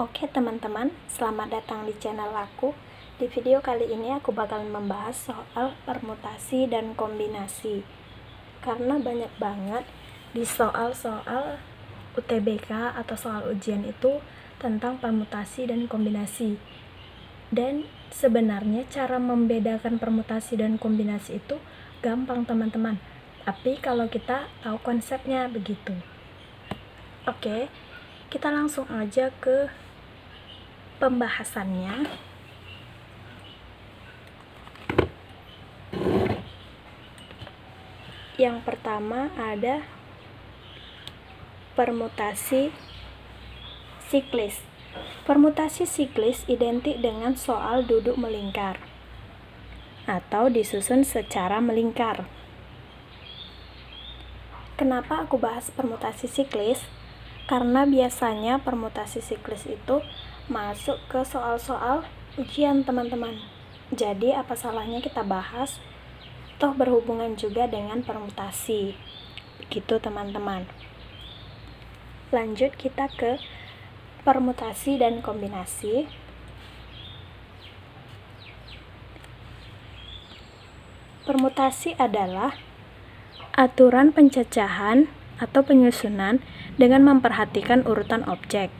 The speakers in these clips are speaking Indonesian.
Oke teman-teman, selamat datang di channel aku. Di video kali ini aku bakal membahas soal permutasi dan kombinasi. Karena banyak banget di soal-soal UTBK atau soal ujian itu tentang permutasi dan kombinasi. Dan sebenarnya cara membedakan permutasi dan kombinasi itu gampang teman-teman. Tapi kalau kita tahu konsepnya begitu. Oke, kita langsung aja ke pembahasannya. Yang pertama ada permutasi siklis. Permutasi siklis identik dengan soal duduk melingkar atau disusun secara melingkar. Kenapa aku bahas permutasi siklis? Karena biasanya permutasi siklis itu masuk ke soal-soal ujian teman-teman. Jadi apa salahnya kita bahas, toh berhubungan juga dengan permutasi. Begitu teman-teman. Lanjut kita ke permutasi dan kombinasi. Permutasi adalah aturan pencacahan atau penyusunan dengan memperhatikan urutan objek.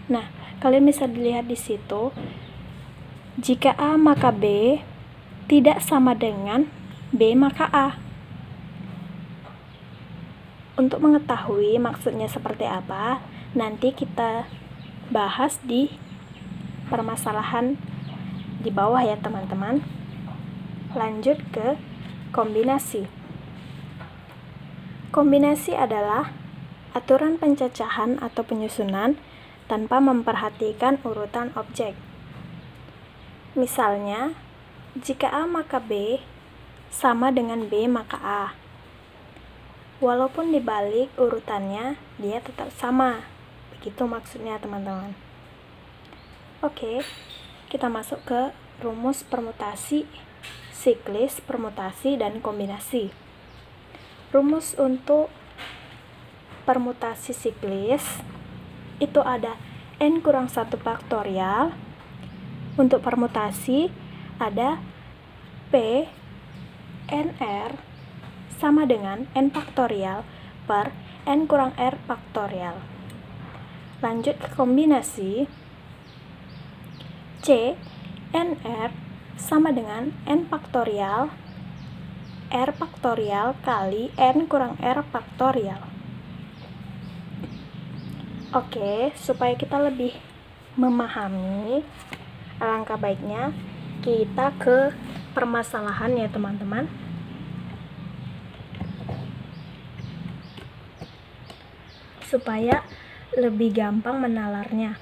Nah, kalian bisa dilihat di situ, jika A maka B tidak sama dengan B maka A. Untuk mengetahui maksudnya seperti apa, nanti kita bahas di permasalahan di bawah ya teman-teman. Lanjut ke kombinasi. Kombinasi adalah aturan pencacahan atau penyusunan tanpa memperhatikan urutan objek. Misalnya, jika A maka B sama dengan B maka A. Walaupun dibalik urutannya, dia tetap sama. Begitu maksudnya teman-teman. Oke, kita masuk ke rumus permutasi, siklis, permutasi, dan kombinasi. Rumus untuk permutasi siklis itu ada n kurang 1 faktorial. Untuk permutasi ada P nr sama dengan n faktorial per n kurang r faktorial. Lanjut ke kombinasi, C nr sama dengan n faktorial r faktorial kali n kurang r faktorial. Oke, supaya kita lebih memahami, alangkah baiknya kita ke permasalahan ya teman-teman. Supaya lebih gampang menalarnya.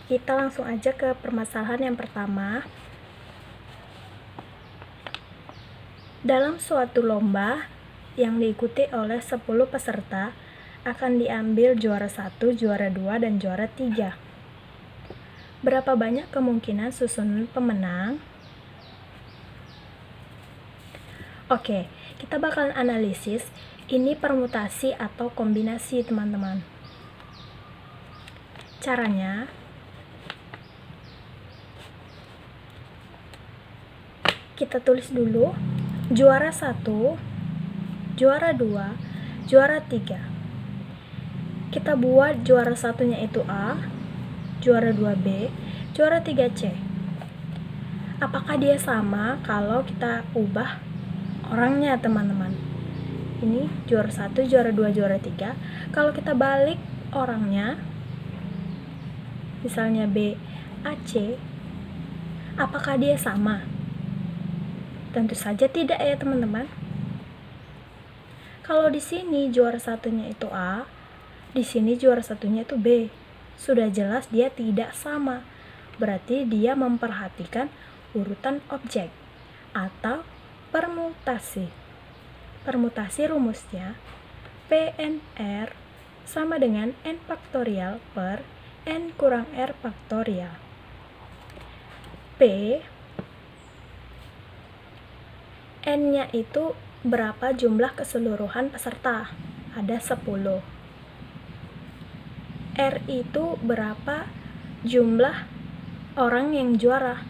Kita langsung aja ke permasalahan yang pertama. Dalam suatu lomba yang diikuti oleh 10 peserta, akan diambil juara 1, juara 2, dan juara 3. Berapa banyak kemungkinan susunan pemenang? Oke, kita bakalan analisis ini permutasi atau kombinasi teman-teman. Caranya, kita tulis dulu juara 1, juara 2, juara 3. Kita buat juara satunya itu A, juara 2 B, juara 3 C. Apakah dia sama kalau kita ubah orangnya teman-teman? Ini juara 1, juara 2, juara 3. Kalau kita balik orangnya, misalnya B, A, C, apakah dia sama? Tentu saja tidak ya teman-teman. Kalau di sini juara satunya itu A, di sini juara satunya itu B. Sudah jelas dia tidak sama. Berarti dia memperhatikan urutan objek atau permutasi. Permutasi rumusnya PNR sama dengan n faktorial per n kurang r faktorial. P n-nya itu berapa jumlah keseluruhan peserta? Ada 10. R itu berapa jumlah orang yang juara?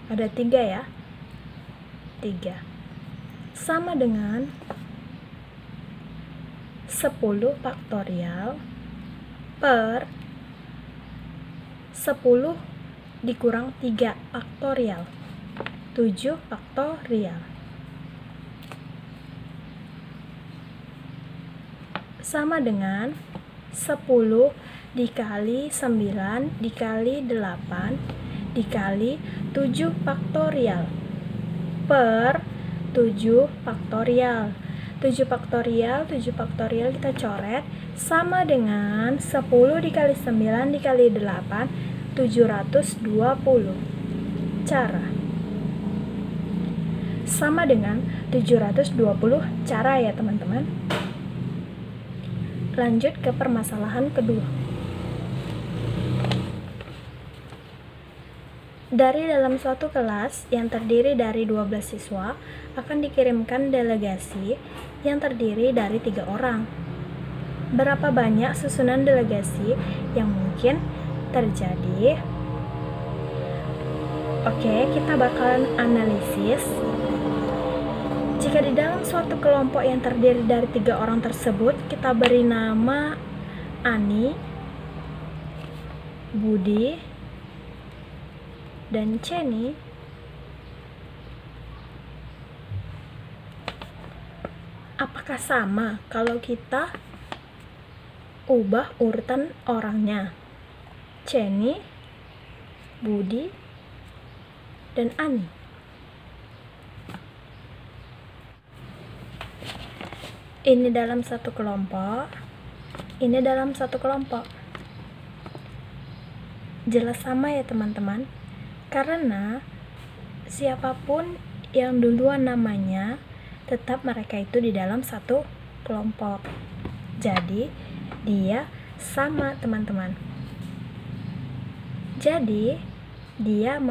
Ada 3 ya. 3. Sama dengan 10 faktorial per 10 dikurang 3 faktorial, 7 faktorial. Sama dengan 10 dikali 9 dikali 8 dikali 7 faktorial per 7 faktorial. 7 faktorial kita coret, sama dengan 10 dikali 9 dikali 8, 720. Cara. Sama dengan 720 cara ya teman-teman. Lanjut ke permasalahan kedua. Dari dalam suatu kelas yang terdiri dari 12 siswa akan dikirimkan delegasi yang terdiri dari 3 orang. Berapa banyak susunan delegasi yang mungkin terjadi? Oke, kita bakalan analisis. Jika di dalam suatu kelompok yang terdiri dari 3 orang tersebut, kita beri nama Ani, Budi, dan Ceni, apakah sama kalau kita ubah urutan orangnya? Ceni, Budi, dan Ani. Ini dalam satu kelompok, ini dalam satu kelompok. Jelas sama ya teman-teman, karena siapapun yang duluan namanya, tetap mereka itu di dalam satu kelompok. Jadi dia sama teman-teman. Jadi dia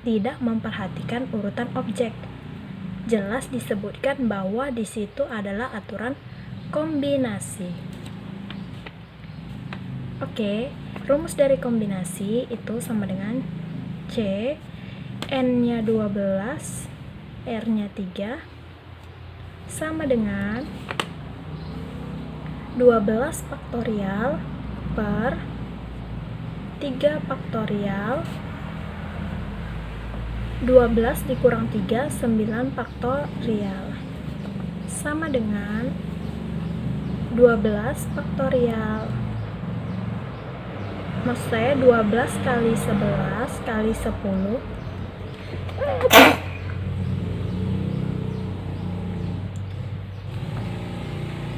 tidak memperhatikan urutan objek. Jelas disebutkan bahwa di situ adalah aturan kombinasi. Oke, rumus dari kombinasi itu sama dengan C, N-nya 12, R-nya 3, sama dengan 12 faktorial per 3 faktorial 12 dikurang 3, 9 faktorial, sama dengan 12 faktorial. Maksud saya 12 kali 11 kali 10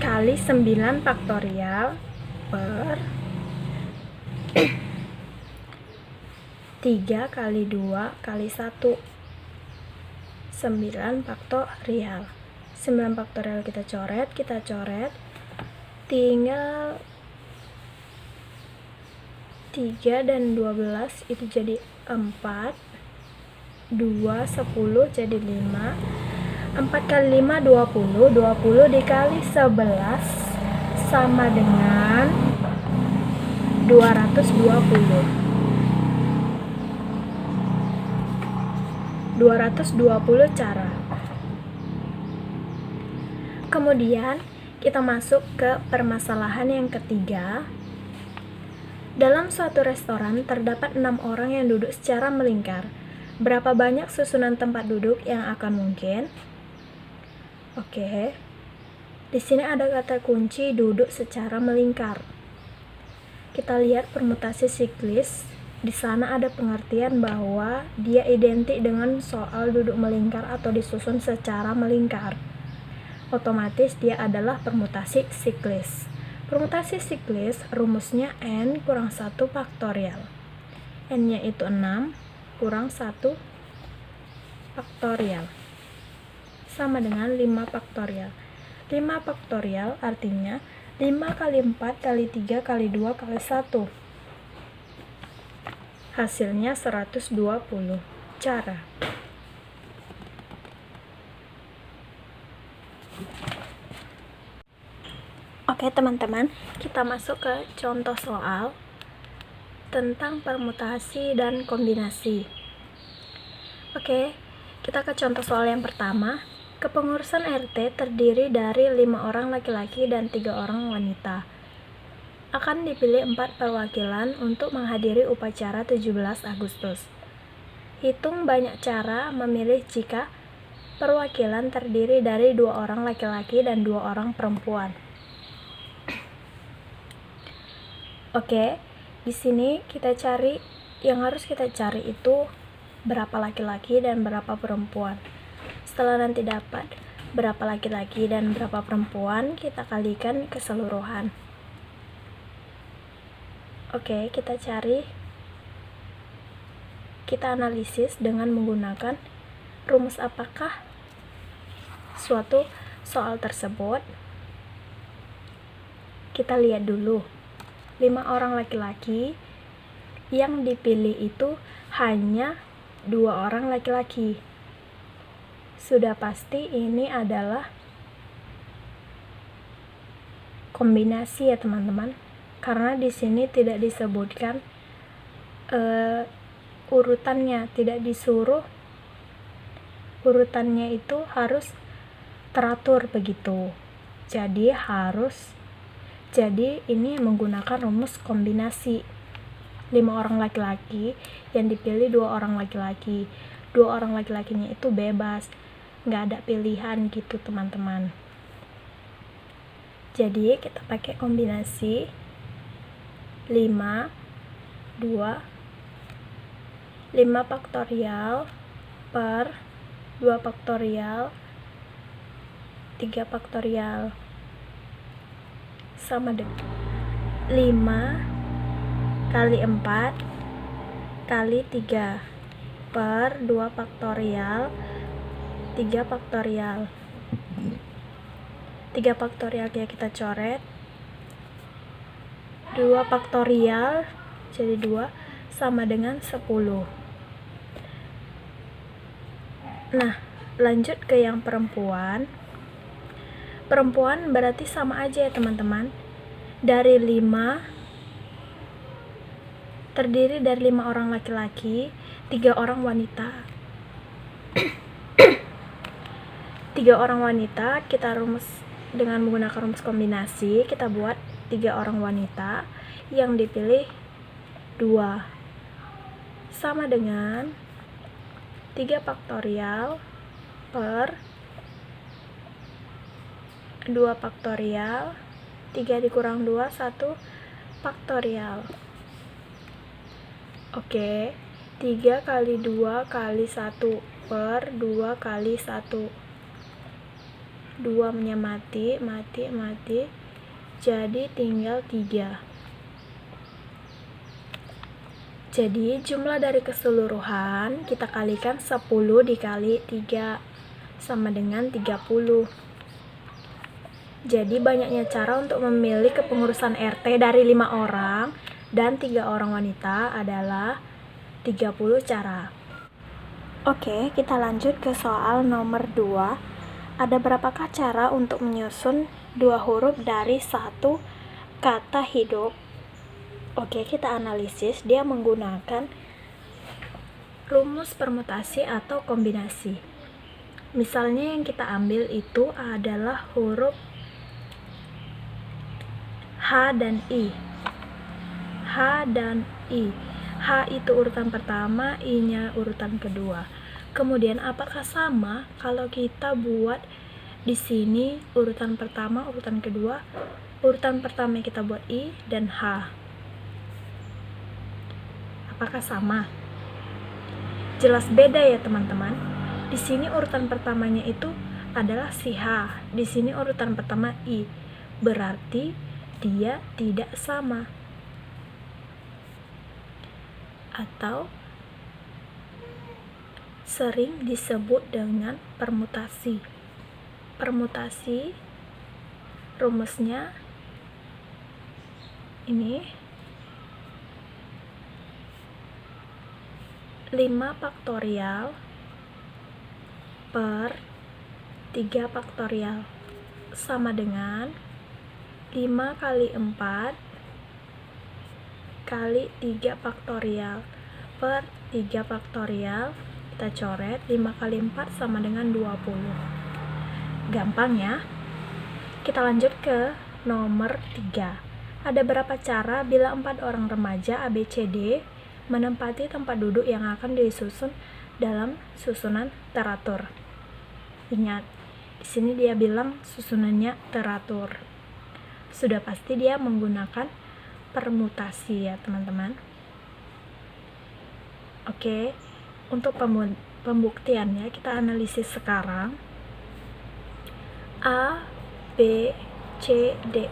kali 9 faktorial per 3 kali 2 kali 1, 9 faktorial. 9 faktorial kita coret, tinggal 3 dan 12 itu jadi 4, 2, 10 jadi 5, 4 kali 5, 20, 20 dikali 11 sama dengan 220. 220 cara. Kemudian kita masuk ke permasalahan yang ketiga. Dalam suatu restoran terdapat 6 orang yang duduk secara melingkar. Berapa banyak susunan tempat duduk yang akan mungkin? Oke. Di sini ada kata kunci duduk secara melingkar. Kita lihat permutasi siklis. Di sana ada pengertian bahwa dia identik dengan soal duduk melingkar atau disusun secara melingkar. Otomatis dia adalah permutasi siklis. Permutasi siklis rumusnya N kurang 1 faktorial. N-nya itu 6 kurang 1 faktorial. Sama dengan 5 faktorial. 5 faktorial artinya 5 kali 4 kali 3 kali 2 kali 1. Hasilnya 120 cara. Oke teman-teman, kita masuk ke contoh soal tentang permutasi dan kombinasi. Oke, kita ke contoh soal yang pertama. Kepengurusan RT terdiri dari 5 orang laki-laki dan 3 orang wanita. Akan dipilih 4 perwakilan untuk menghadiri upacara 17 Agustus. Hitung banyak cara memilih jika perwakilan terdiri dari 2 orang laki-laki dan 2 orang perempuan. Oke, di sini yang harus kita cari itu berapa laki-laki dan berapa perempuan. Setelah nanti dapat berapa laki-laki dan berapa perempuan, kita kalikan keseluruhan. Oke, kita analisis dengan menggunakan rumus apakah suatu soal tersebut. Kita lihat dulu, 5 orang laki-laki, yang dipilih itu hanya 2 orang laki-laki. Sudah pasti ini adalah kombinasi ya teman-teman, karena di sini tidak disebutkan urutannya, tidak disuruh urutannya itu harus teratur begitu. Jadi ini menggunakan rumus kombinasi. 5 orang laki-laki yang dipilih 2 orang laki-laki. 2 orang laki-lakinya itu bebas, nggak ada pilihan gitu teman-teman. Jadi kita pakai kombinasi 5 faktorial per 2 faktorial 3 faktorial sama dengan 5 kali 4 kali 3 per 2 faktorial 3 faktorial. 3 faktorial kita coret, 2 faktorial jadi 2 sama dengan 10. Nah, lanjut ke yang perempuan. Perempuan berarti sama aja ya teman-teman. Terdiri dari 5 orang laki-laki, 3 orang wanita. 3 orang wanita kita rumus dengan menggunakan rumus kombinasi. Kita buat 3 orang wanita yang dipilih 2 sama dengan 3 faktorial per 2 faktorial 3 dikurang 2 1 faktorial. Oke, 3 kali 2 kali 1 per 2 kali 1. 2 nya mati, jadi tinggal 3. Jadi jumlah dari keseluruhan kita kalikan 10 dikali 3 sama dengan 30. Jadi banyaknya cara untuk memilih kepengurusan RT dari 5 orang dan 3 orang wanita adalah 30 cara. Oke, kita lanjut ke soal nomor 2. Ada berapakah cara untuk menyusun 2 huruf dari satu kata hidup? Oke, kita analisis. Dia menggunakan rumus permutasi atau kombinasi. Misalnya yang kita ambil itu adalah huruf H dan I. H dan I. H itu urutan pertama, I-nya urutan kedua. Kemudian apakah sama kalau kita buat di sini urutan pertama, urutan kedua? Urutan pertama kita buat I dan H. Apakah sama? Jelas beda ya teman-teman. Di sini urutan pertamanya itu adalah si H. Di sini urutan pertama I. Berarti dia tidak sama. Atau sering disebut dengan permutasi. Permutasi rumusnya ini 5 faktorial per 3 faktorial sama dengan 5 kali 4 kali 3 faktorial per 3 faktorial. Kita coret, 5 kali 4 sama dengan 20. Gampang ya. Kita lanjut ke nomor 3. Ada berapa cara bila 4 orang remaja ABCD menempati tempat duduk yang akan disusun dalam susunan teratur? Ingat, di sini dia bilang susunannya teratur. Sudah pasti dia menggunakan permutasi ya teman-teman. Oke, untuk pembuktiannya kita analisis sekarang. A, B, C, D.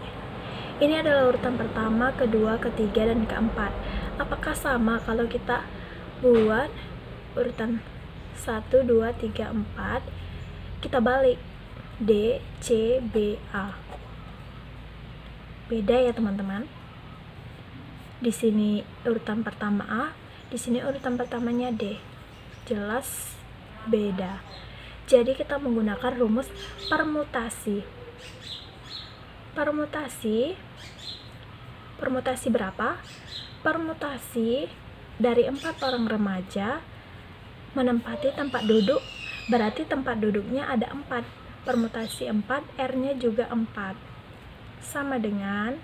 Ini adalah urutan pertama, kedua, ketiga, dan keempat. Apakah sama kalau kita buat urutan 1, 2, 3, 4, kita balik D, C, B, A. Beda ya teman-teman. Di sini urutan pertama A, di sini urutan pertamanya D. Jelas beda. Jadi kita menggunakan rumus permutasi. Permutasi berapa? Permutasi dari 4 orang remaja menempati tempat duduk, berarti tempat duduknya ada 4. Permutasi 4, R-nya juga 4. Sama dengan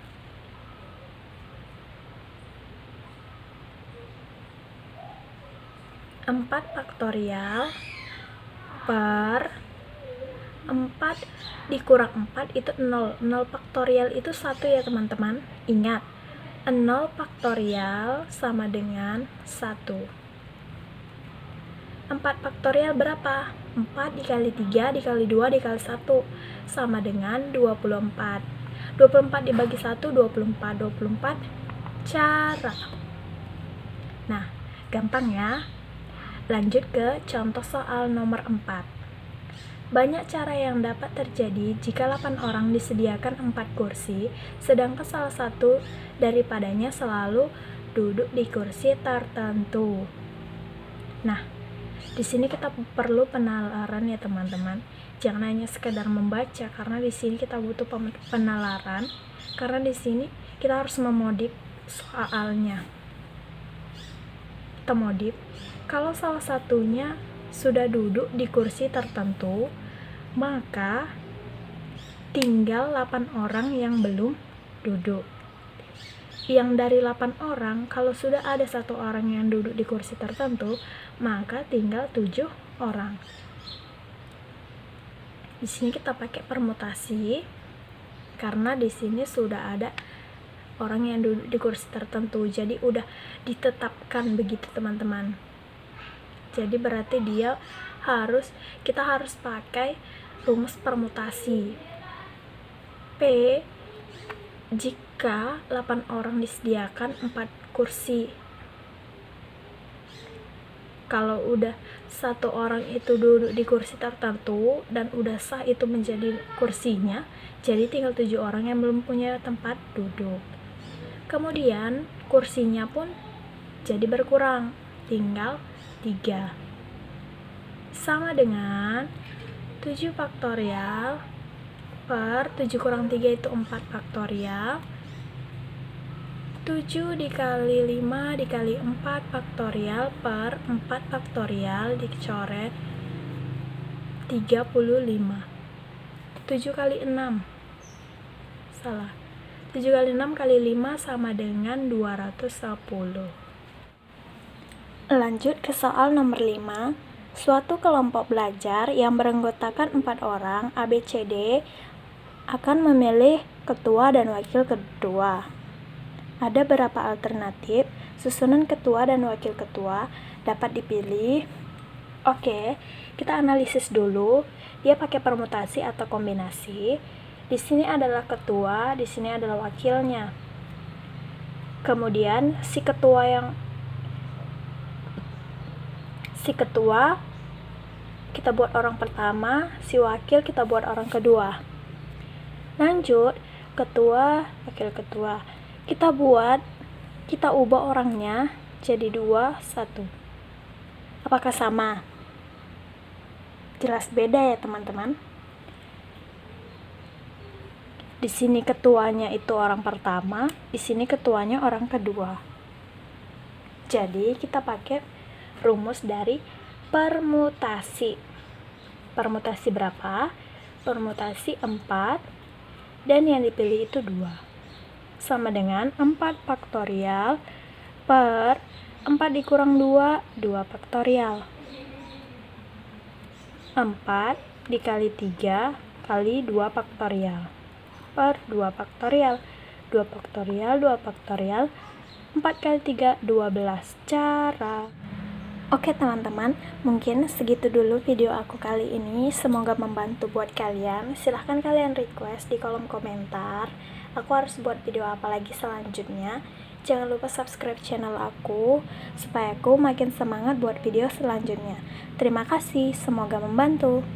4 faktorial per 4 dikurang 4 itu 0. 0 faktorial itu 1 ya teman-teman. Ingat, 0 faktorial sama dengan 1. 4 faktorial berapa? 4 dikali 3 dikali 2 dikali 1 sama dengan 24. 24 dibagi 1, 24. 24 cara. Nah, gampang ya. Lanjut ke contoh soal nomor 4. Banyak cara yang dapat terjadi jika 8 orang disediakan 4 kursi, sedangkan salah satu daripadanya selalu duduk di kursi tertentu. Nah, di sini kita perlu penalaran ya teman-teman. Jangan hanya sekedar membaca, karena di sini kita butuh penalaran. Karena di sini kita harus memodif soalnya. Kita modif. Kalau salah satunya sudah duduk di kursi tertentu, maka tinggal 8 orang yang belum duduk. Yang dari 8 orang, kalau sudah ada 1 orang yang duduk di kursi tertentu, maka tinggal 7 orang. Di sini kita pakai permutasi karena di sini sudah ada orang yang duduk di kursi tertentu, jadi udah ditetapkan begitu teman-teman. Jadi berarti kita harus pakai rumus permutasi. P, jika 8 orang disediakan 4 kursi. Kalau udah 1 orang itu duduk di kursi tertentu dan udah sah itu menjadi kursinya, jadi tinggal 7 orang yang belum punya tempat duduk. Kemudian kursinya pun jadi berkurang, tinggal 3. Sama dengan 7 faktorial per 7 kurang 3 itu 4 faktorial. 7 dikali 5 dikali 4 faktorial per 4 faktorial dicoret 35. 7 kali 6 salah 7 kali 6 kali 5 sama dengan 210. Lanjut ke soal nomor 5. Suatu kelompok belajar yang beranggotakan 4 orang ABCD akan memilih ketua dan wakil ketua. Ada berapa alternatif susunan ketua dan wakil ketua dapat dipilih? Oke, kita analisis dulu. Dia pakai permutasi atau kombinasi. Di sini adalah ketua, di sini adalah wakilnya. Kemudian si ketua kita buat orang pertama, si wakil kita buat orang kedua. Lanjut, ketua, wakil ketua. Kita ubah orangnya jadi 2, 1. Apakah sama? Jelas beda ya teman-teman. Di sini ketuanya itu orang pertama, di sini ketuanya orang kedua. Jadi kita pakai rumus dari permutasi. Permutasi berapa? Permutasi 4, dan yang dipilih itu 2. Sama dengan 4 faktorial per 4 dikurang 2, 2 faktorial. 4 dikali 3 kali 2 faktorial per 2 faktorial. 2 faktorial, 2 faktorial, 4 kali 3, 12 cara. Oke teman-teman, mungkin segitu dulu video aku kali ini. Semoga membantu buat kalian. Silahkan kalian request di kolom komentar aku harus buat video apa lagi selanjutnya. Jangan lupa subscribe channel aku supaya aku makin semangat buat video selanjutnya. Terima kasih, semoga membantu.